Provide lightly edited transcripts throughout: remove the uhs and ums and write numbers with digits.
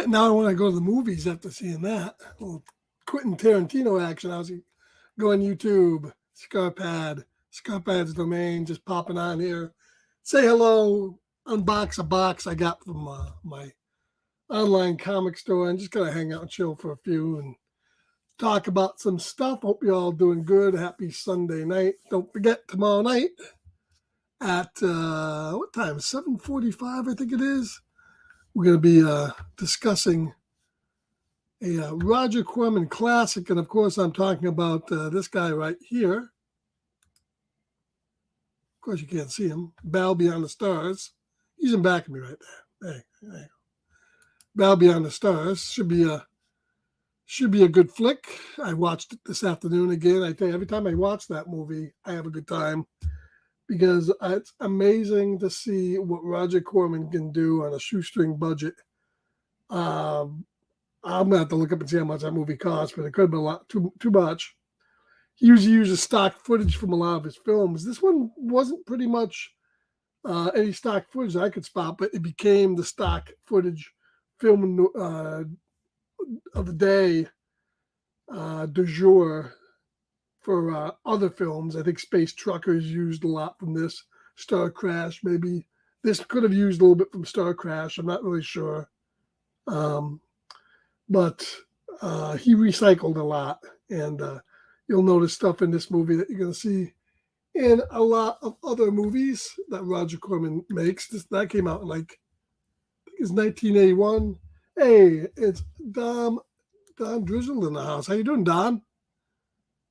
Now I want to go to the movies after seeing that. Well, Quentin Tarantino action. I was going YouTube, Scarpad's domain, just popping on here. Say hello, unbox a box I got from my online comic store, and just gonna hang out and chill for a few and talk about some stuff. Hope you're all doing good. Happy Sunday night. Don't forget tomorrow night at what time? 7:45, I think it is. We're going to be discussing a Roger Corman classic, and of course, I'm talking about this guy right here. Of course, you can't see him. Battle Beyond the Stars. He's in back of me right there. There you go. Battle Beyond the Stars should be a good flick. I watched it this afternoon again. I tell you, every time I watch that movie, I have a good time because it's amazing to see what Roger Corman can do on a shoestring budget. I'm gonna have to look up and see how much that movie cost, but it could have been a lot too much. He usually uses stock footage from a lot of his films. This one wasn't pretty much any stock footage I could spot, but it became the stock footage film of the day, du jour for other films. I think Space Truckers used a lot from this. Star Crash, maybe. This could have used a little bit from Star Crash. I'm not really sure. But he recycled a lot. And you'll notice stuff in this movie that you're going to see in a lot of other movies that Roger Corman makes. That came out in I think it's 1981. Hey, it's Don Drizzle in the house. How you doing, Don?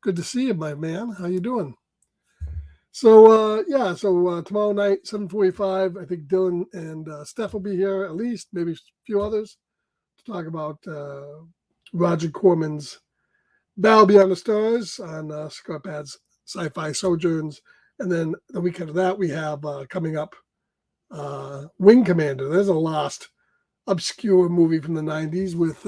Good to see you, my man. How you doing? So, tomorrow night, 7:45, I think Dylan and Steph will be here, at least, maybe a few others, to talk about Roger Corman's Battle Beyond the Stars on Scarpad's Sci-Fi Sojourns. And then the week after that, we have coming up Wing Commander. There's a lost, obscure movie from the 90s with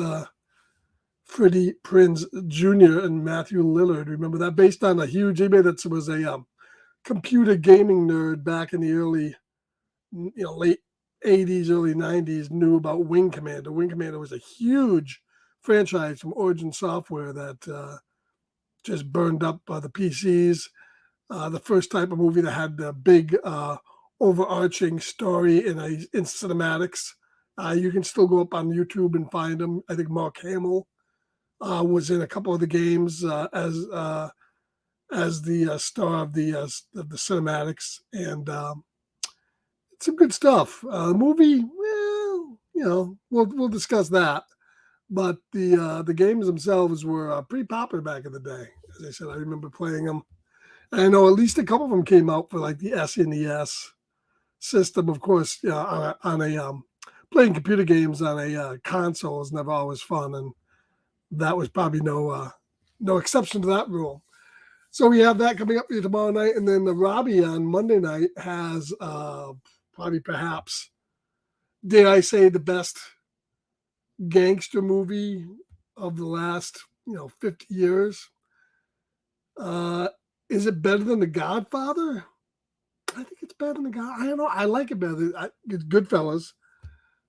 Freddie Prinze Jr. and Matthew Lillard. Remember that? Based on a huge eBay that was a computer gaming nerd back in the early, late 80s, early 90s, knew about Wing Commander. Wing Commander was a huge franchise from Origin Software that just burned up the PCs. The first type of movie that had the big overarching story in cinematics. You can still go up on YouTube and find them. I think Mark Hamill was in a couple of the games as the star of the cinematics, and it's some good stuff. The movie, well, we'll discuss that, but the games themselves were pretty popular back in the day. As I said, I remember playing them. And I know at least a couple of them came out for like the SNES system. Of course, on a playing computer games on a console is never always fun, and that was probably no exception to that rule. So we have that coming up here tomorrow night, and then the Robbie on Monday night has perhaps, dare I say, the best gangster movie of the last 50 years. Is it better than The Godfather? I think it's better than The God. I don't know. I like it better. It's Goodfellas.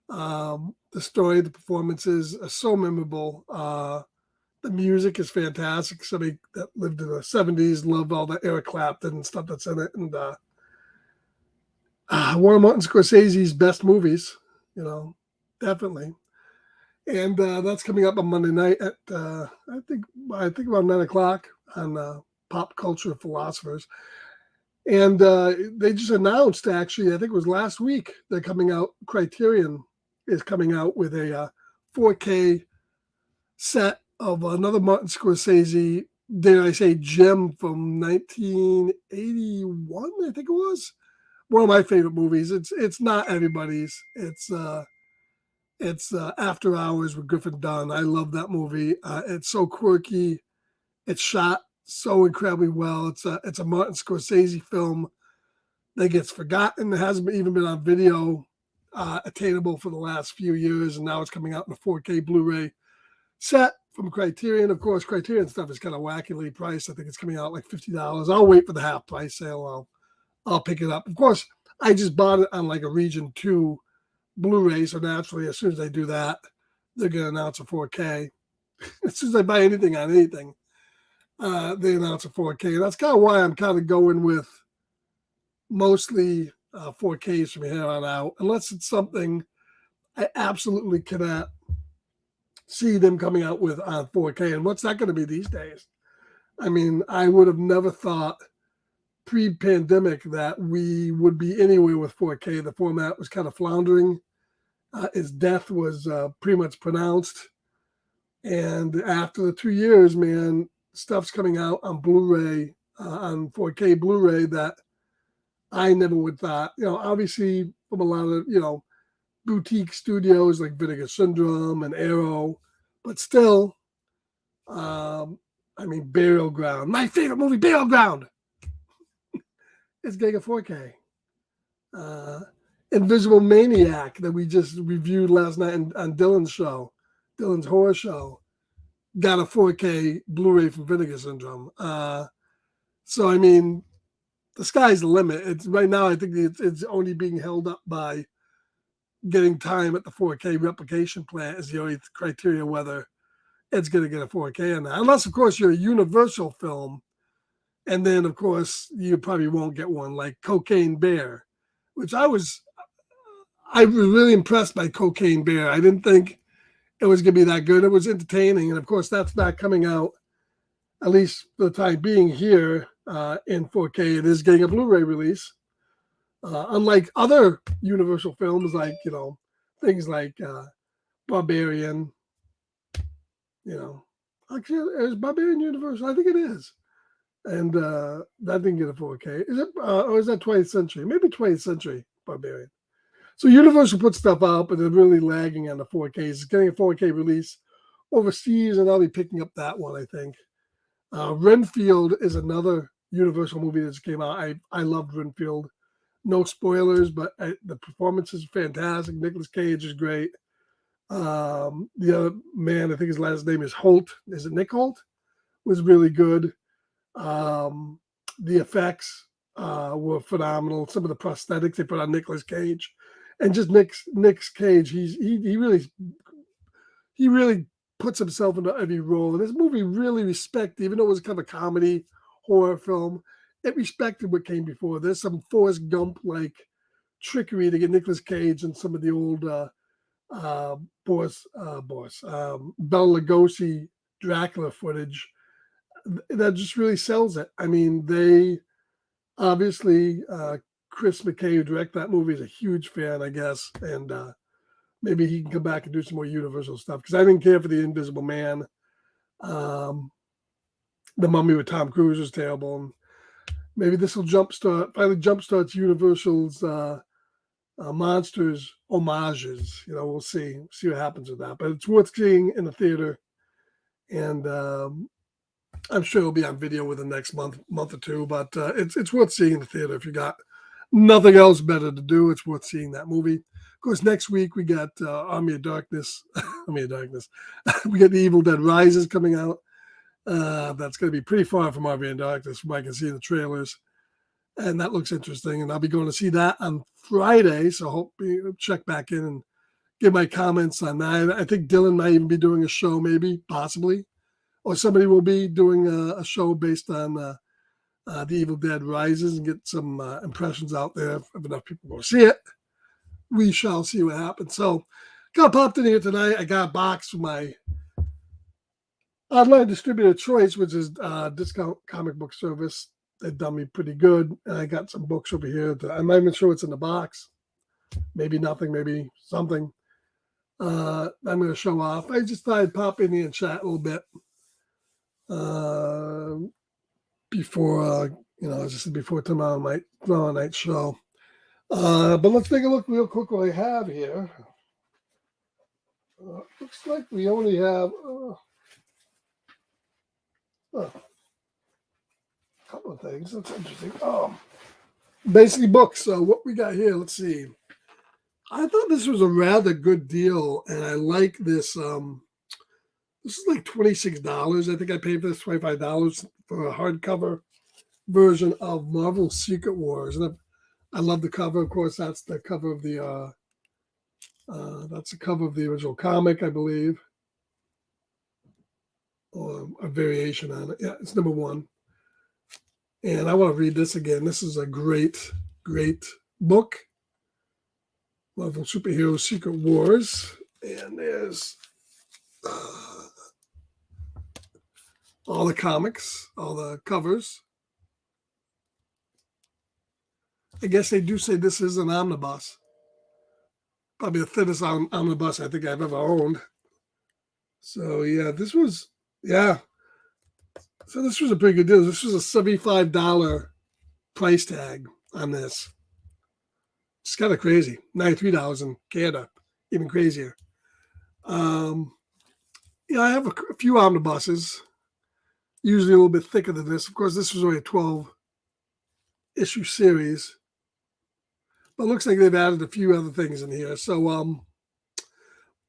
The story, the performances are so memorable. The music is fantastic. Somebody that lived in the 70s loved all the Eric Clapton and stuff that's in it. And one of Martin Scorsese's best movies, definitely. And that's coming up on Monday night at I think about 9:00 on Pop Culture Philosophers. And they just announced, actually, I think it was last week, they're coming out. Criterion is coming out with a 4K set of another Martin Scorsese, dare I say, gem from 1981, I think it was. One of my favorite movies. It's not everybody's. It's After Hours with Griffin Dunn. I love that movie. It's so quirky. It's shot so incredibly well. It's a Martin Scorsese film that gets forgotten. It hasn't even been on video attainable for the last few years, and now it's coming out in a 4K Blu-ray set from Criterion. Of course, Criterion stuff is kind of wackily priced. I think it's coming out like $50. I'll wait for the half price sale. I'll pick it up. Of course, I just bought it on like a Region 2 Blu-ray, so naturally, as soon as I do that, they're going to announce a 4K. As soon as I buy anything on anything, they announce a 4K. And that's kind of why I'm kind of going with mostly 4Ks from here on out, unless it's something I absolutely cannot see them coming out with on 4K. And what's that going to be these days? I mean, I would have never thought pre-pandemic that we would be anywhere with 4K. The format was kind of floundering. Its death was pretty much pronounced. And after the 2 years, man, stuff's coming out on Blu-ray, on 4K Blu-ray that I never would thought. Obviously from a lot of, boutique studios like Vinegar Syndrome and Arrow, but still, Burial Ground, my favorite movie, Burial Ground, is getting a 4K. Invisible Maniac that we just reviewed last night on Dylan's horror show, got a 4K Blu-ray from Vinegar Syndrome. So the sky's the limit. It's right now. I think it's only being held up by getting time at the 4K replication plant is the only criteria whether it's going to get a 4K or not. Unless, of course, you're a Universal film, and then, of course, you probably won't get one like Cocaine Bear, which I was really impressed by Cocaine Bear. I didn't think it was going to be that good. It was entertaining, and of course, that's not coming out, at least for the time being, here in 4K. It is getting a Blu-ray release. Unlike other Universal films, like, things like Barbarian, actually, is Barbarian Universal? I think it is. And that didn't get a 4K. Is it, or is that 20th Century? Maybe 20th Century Barbarian. So Universal puts stuff out, but they're really lagging on the 4Ks. It's getting a 4K release overseas, and I'll be picking up that one, I think. Renfield is another Universal movie that just came out. I loved Renfield. No spoilers, but the performance is fantastic. Nicolas Cage is great. The other man, I think his last name is Holt. Is it Nick Holt? Was really good. The effects were phenomenal. Some of the prosthetics they put on Nicolas Cage, and just Nick Cage. He really puts himself into every role. And this movie really respected, even though it was kind of a comedy horror film, it respected what came before. There's some Forrest Gump-like trickery to get Nicolas Cage and some of the old Bela Lugosi Dracula footage that just really sells it. They obviously, Chris McKay, who directed that movie, is a huge fan, I guess, and maybe he can come back and do some more Universal stuff, because I didn't care for The Invisible Man. The Mummy with Tom Cruise was terrible, and maybe this will finally jumpstarts Universal's Monsters homages. We'll see what happens with that. But it's worth seeing in the theater, and I'm sure it'll be on video within the next month or two. But it's worth seeing in the theater if you got nothing else better to do. It's worth seeing that movie. Of course, next week we got Army of Darkness. Army of Darkness. We got The Evil Dead Rises coming out. That's going to be pretty far from Army of Darkness from what I can see in the trailers. And that looks interesting. And I'll be going to see that on Friday. So I hope you check back in and give my comments on that. I think Dylan might even be doing a show, maybe, possibly. Or somebody will be doing a show based on The Evil Dead Rises and get some impressions out there. If enough people go see it, we shall see what happens. So, got popped in here tonight. I got a box from my online distributor choice, which is Discount Comic Book Service. They've done me pretty good. And I got some books over here. I'm not even sure what's in the box. Maybe nothing, maybe something. I'm going to show off. I just thought I'd pop in here and chat a little bit before, as I said, before tomorrow night's show. But let's take a look real quick what I have here. Looks like we only have a couple of things. That's interesting. Basically books. So what we got here, let's see. I thought this was a rather good deal, and I like this. This is like $26. I think I paid for this $25 for a hardcover version of Marvel Secret Wars. And I love the cover. Of course, that's the cover of the That's the cover of the original comic, I believe, or a variation on it. Yeah, it's number 1. And I want to read this again. This is a great, great book. Marvel Superhero Secret Wars. And there's all the comics, all the covers. I guess they do say this is an omnibus. Probably the thinnest omnibus I think I've ever owned. So yeah, this was So this was a pretty good deal. This was a $75 price tag on this. It's kind of crazy. $93 in Canada, even crazier. I have a few omnibuses, usually a little bit thicker than this. Of course, this was only a 12-issue series, but it looks like they've added a few other things in here. So,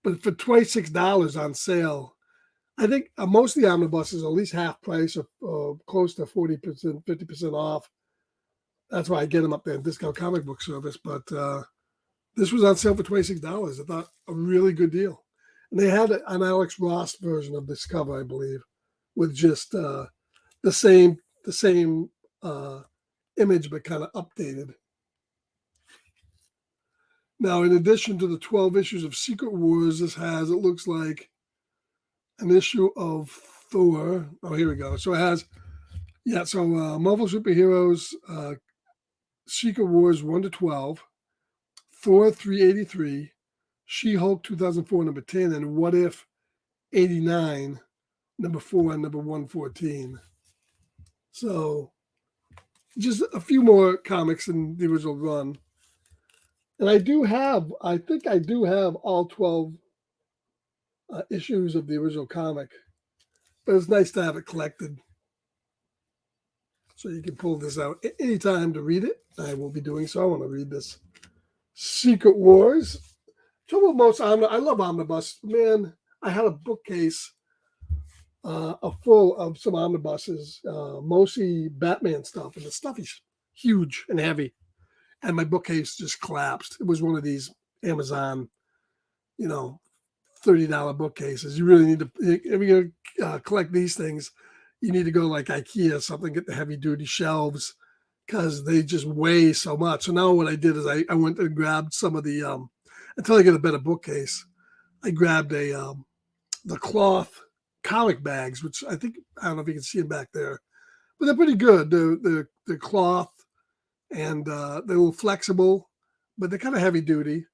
but for $26 on sale, I think most of the omnibuses are at least half price or close to 40%, 50% off. That's why I get them up there in Discount Comic Book Service. But this was on sale for $26. I thought a really good deal. And they had an Alex Ross version of this cover, I believe, with just the same image, but kind of updated. Now, in addition to the 12 issues of Secret Wars, this has, it looks like, an issue of Thor. Oh, here we go. So it has, Marvel Superheroes, Secret Wars 1 to 12, Thor 383, She-Hulk 2004 number 10, and What If 89 number 4 and number 114. So just a few more comics in the original run. And I think I do have all 12 issues of the original comic. But it's nice to have it collected. So you can pull this out anytime to read it. I will be doing so. I want to read this Secret Wars. I love omnibus. Man, I had a bookcase full of some omnibuses, mostly Batman stuff. And the stuff is huge and heavy. And my bookcase just collapsed. It was one of these Amazon, $30 bookcases. You really need to, if you're going to collect these things, you need to go like IKEA or something, get the heavy duty shelves because they just weigh so much. So now what I did is I went and grabbed some of the, until I get a better bookcase, I grabbed the cloth comic bags, which I don't know if you can see them back there, but they're pretty good. They're cloth and they're a little flexible, but they're kind of heavy duty.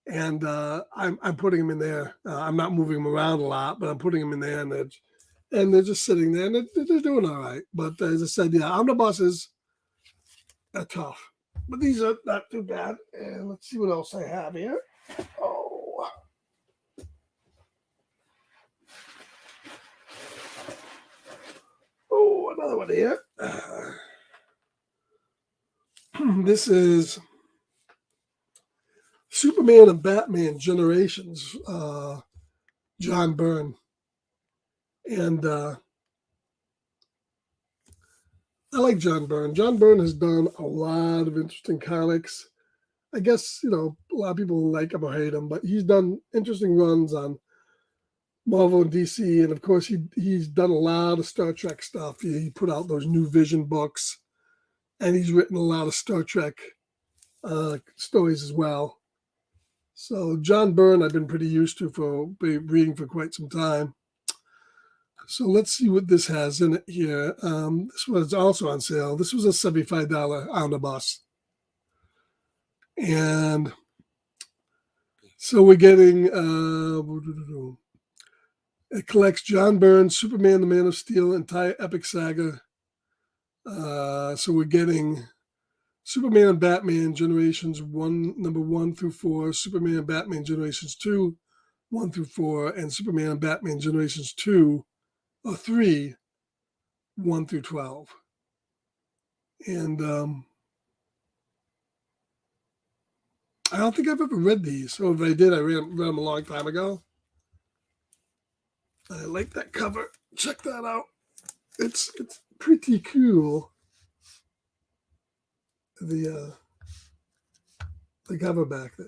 And I'm putting them in there. I'm not moving them around a lot, but I'm putting them in there, and they're just sitting there, and they're doing all right. But as I said, omnibuses are tough, but these are not too bad. And let's see what else I have here. Another one here. This is Superman and Batman Generations, John Byrne. And I like John Byrne. John Byrne has done a lot of interesting comics. I guess, a lot of people like him or hate him, but he's done interesting runs on Marvel and DC. And of course, he's done a lot of Star Trek stuff. He put out those New Vision books, and he's written a lot of Star Trek stories as well. So John Byrne, I've been pretty used to for reading for quite some time. So let's see what this has in it here. This was also on sale. This was a $75 omnibus. And so we're getting, it collects John Byrne, Superman, the Man of Steel, entire epic saga. So we're getting Superman and Batman Generations 1, number 1 through 4, Superman and Batman Generations 2, 1 through 4, and Superman and Batman Generations 2, or 3, 1 through 12. And I don't think I've ever read these. Or if I did, I read them a long time ago. I like that cover. Check that out. It's pretty cool. The cover back there.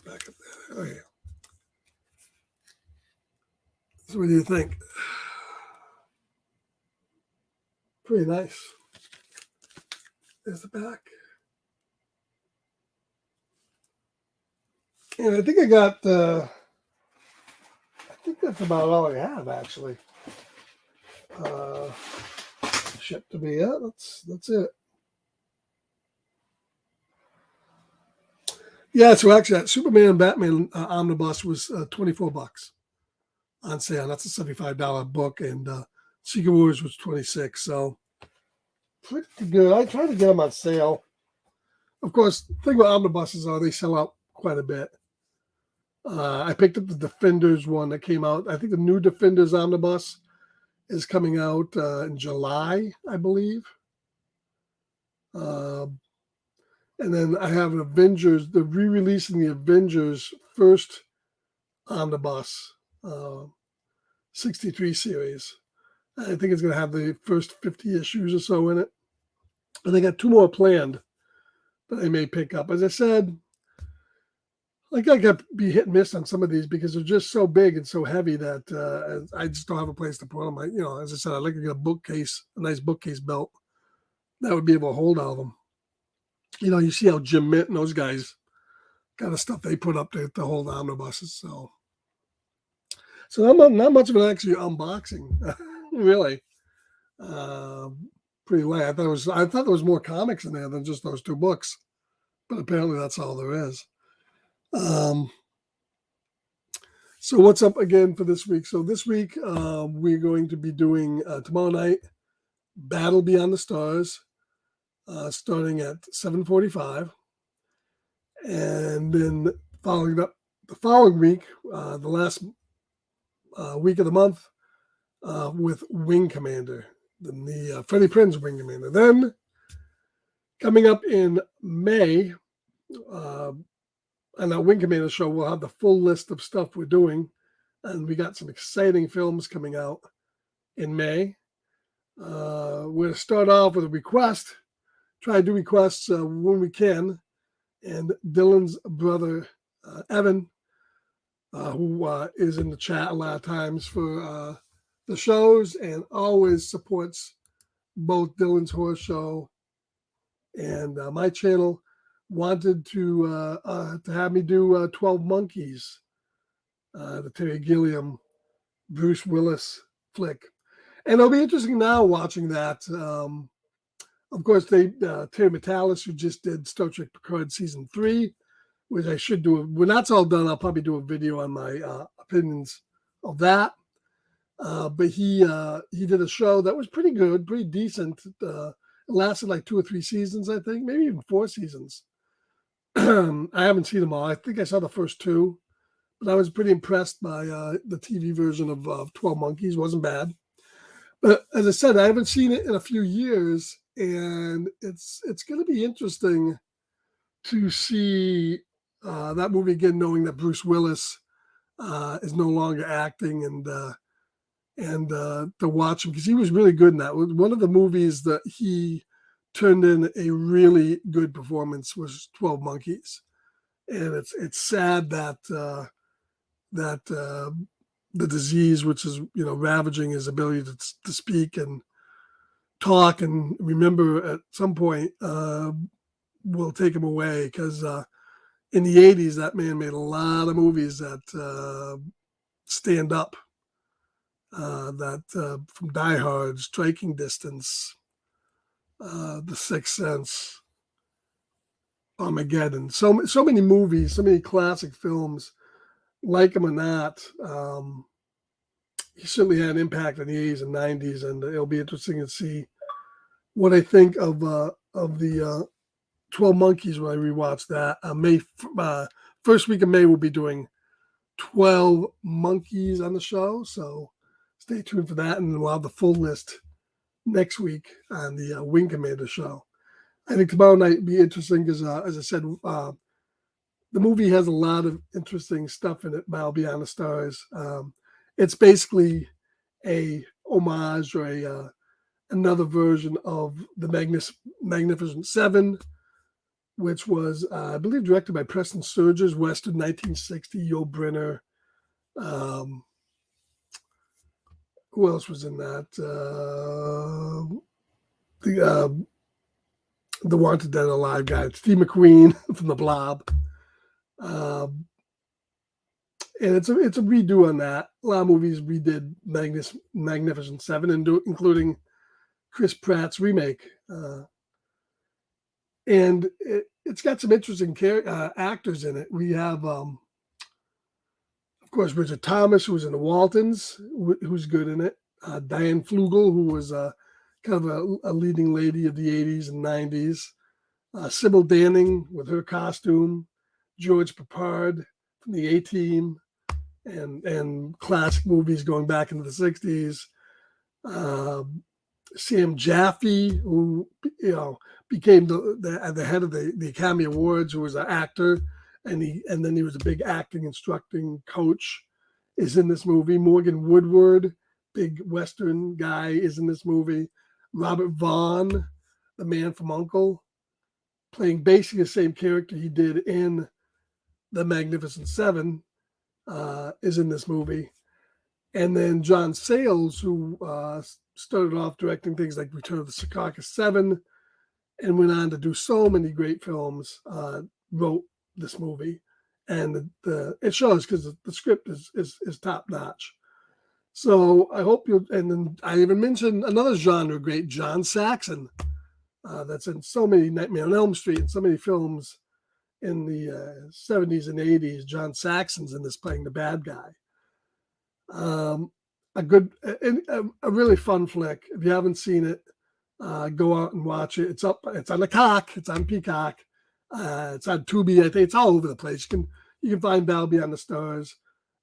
back up there. Okay. So what do you think? Pretty nice. There's the back. And I think I got, I think that's about all I have, actually. Shipped to me. Yeah, that's it. Yeah, so actually that Superman and Batman omnibus was $24 on sale. That's a $75 book, and Secret Wars was $26. So pretty good. I try to get them on sale. Of course, the thing with omnibuses are they sell out quite a bit. I picked up the Defenders one that came out. I think the new Defenders omnibus is coming out in July, I believe. And then I have an Avengers, the re-releasing the Avengers first omnibus, 63 series. I think it's going to have the first 50 issues or so in it. And they got 2 more planned that I may pick up. As I said, like I got to be hit and miss on some of these because they're just so big and so heavy that I just don't have a place to put them. As I said, I'd like to get a nice bookcase belt that would be able to hold all of them. You see how Jim Mint and those guys kind of stuff they put up to hold omnibuses. So not much of an actually unboxing, really. Pretty light. I thought there was more comics in there than just those 2 books, but apparently that's all there is. So what's up again for this week? So this week we're going to be doing tomorrow night Battle Beyond the Stars, starting at 7:45, and then following up the following week, the last week of the month, with Wing Commander, the Freddie Prinze Wing Commander. Then coming up in May, on our Wing Commander show, we'll have the full list of stuff we're doing, and we got some exciting films coming out in May. We're going to start off with a request. Try to do requests when we can. And Dylan's brother, Evan, who is in the chat a lot of times for the shows and always supports both Dylan's Horror Show and my channel, wanted to have me do 12 Monkeys, the Terry Gilliam, Bruce Willis flick. And it'll be interesting now watching that. Of course, Terry Matalas, who just did Star Trek Picard Season 3, which I should do. When that's all done, I'll probably do a video on my opinions of that. But he did a show that was pretty good, pretty decent. It lasted like 2 or 3 seasons, I think, maybe even 4 seasons. I haven't seen them all. I think I saw the first 2, but I was pretty impressed by the TV version of 12 Monkeys. Wasn't bad. But as I said, I haven't seen it in a few years, and it's going to be interesting to see that movie again, knowing that Bruce Willis is no longer acting, and to watch him because he was really good in that. One of the movies that he turned in a really good performance was 12 Monkeys, and it's sad that the disease, which is ravaging his ability to speak and talk and remember at some point, will take him away. Because in the 80s, that man made a lot of movies that stand up. From Die Hard, Striking Distance, The Sixth Sense, Armageddon. So many movies, so many classic films. Like him or not, he certainly had an impact in the 80s and 90s, and it'll be interesting to see what I think of the 12 Monkeys when I rewatch that. First week of May, we'll be doing 12 Monkeys on the show, so stay tuned for that, and we'll have the full list next week on the Wing Commander show. I think tomorrow night will be interesting because, as I said, the movie has a lot of interesting stuff in it, Battle Beyond the Stars. It's basically a homage or another version of the Magnificent Seven, which was, I believe, directed by Preston Sturges, Western 1960, Yul Brynner. Who else was in that? The Wanted Dead Alive guy, Steve McQueen from The Blob. And it's a redo on that. A lot of movies redid Magnificent Seven, including Chris Pratt's remake. And it's got some interesting actors in it. We have, of course, Richard Thomas, who was in The Waltons, who's good in it. Diane Flugel, who was kind of a leading lady of the 80s and 90s. Sybil Danning with her costume. George Peppard from the A-Team and classic movies going back into the 60s. Sam Jaffe, who became the head of the Academy Awards, who was an actor, and then he was a big acting instructing coach, is in this movie. Morgan Woodward, big Western guy, is in this movie. Robert Vaughn, the man from U.N.C.L.E., playing basically the same character he did in The Magnificent Seven, is in this movie. And then John Sayles, who started off directing things like Return of the Secaucus 7 and went on to do so many great films, wrote this movie. And it shows because the script is top notch. So I hope you'll, and then I even mentioned another genre great, John Saxon, that's in so many Nightmare on Elm Street and so many films in the 70s and 80s. John Saxon's in this, playing the bad guy. A really fun flick. If you haven't seen it, go out and watch it. It's on the Cock. It's on Peacock. It's on Tubi. I think it's all over the place. You can find Battle Beyond the Stars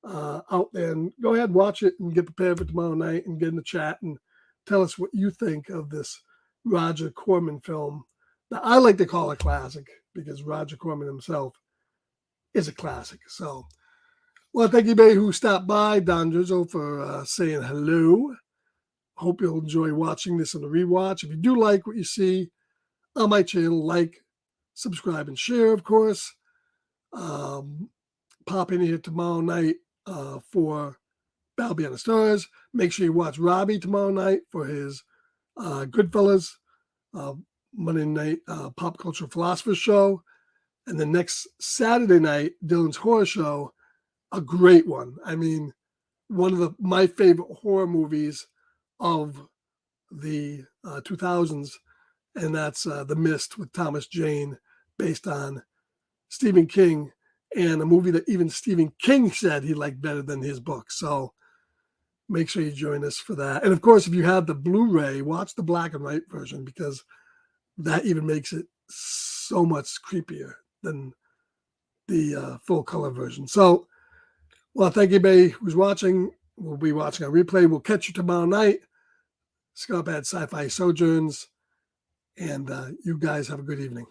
out there, and go ahead and watch it and get prepared for tomorrow night and get in the chat and tell us what you think of this Roger Corman film that I like to call a classic, because Roger Corman himself is a classic. So, well, thank you, everybody who stopped by. Don Drizzo for saying hello. Hope you'll enjoy watching this on the rewatch. If you do like what you see on my channel, like, subscribe, and share, of course. Pop in here tomorrow night for Battle Beyond the Stars. Make sure you watch Robbie tomorrow night for his Goodfellas Monday night pop culture philosopher show. And then next Saturday night, Dylan's horror show, a great one. I mean, one of my favorite horror movies of the 2000s, and that's The Mist with Thomas Jane, based on Stephen King, and a movie that even Stephen King said he liked better than his book. So make sure you join us for that. And of course, if you have the Blu-ray, watch the black and white version, because that even makes it so much creepier than the full color version. So, well, thank you, everybody who's watching. We'll be watching on replay. We'll catch you tomorrow night. Scott Bad Sci-Fi Sojourns. And you guys have a good evening.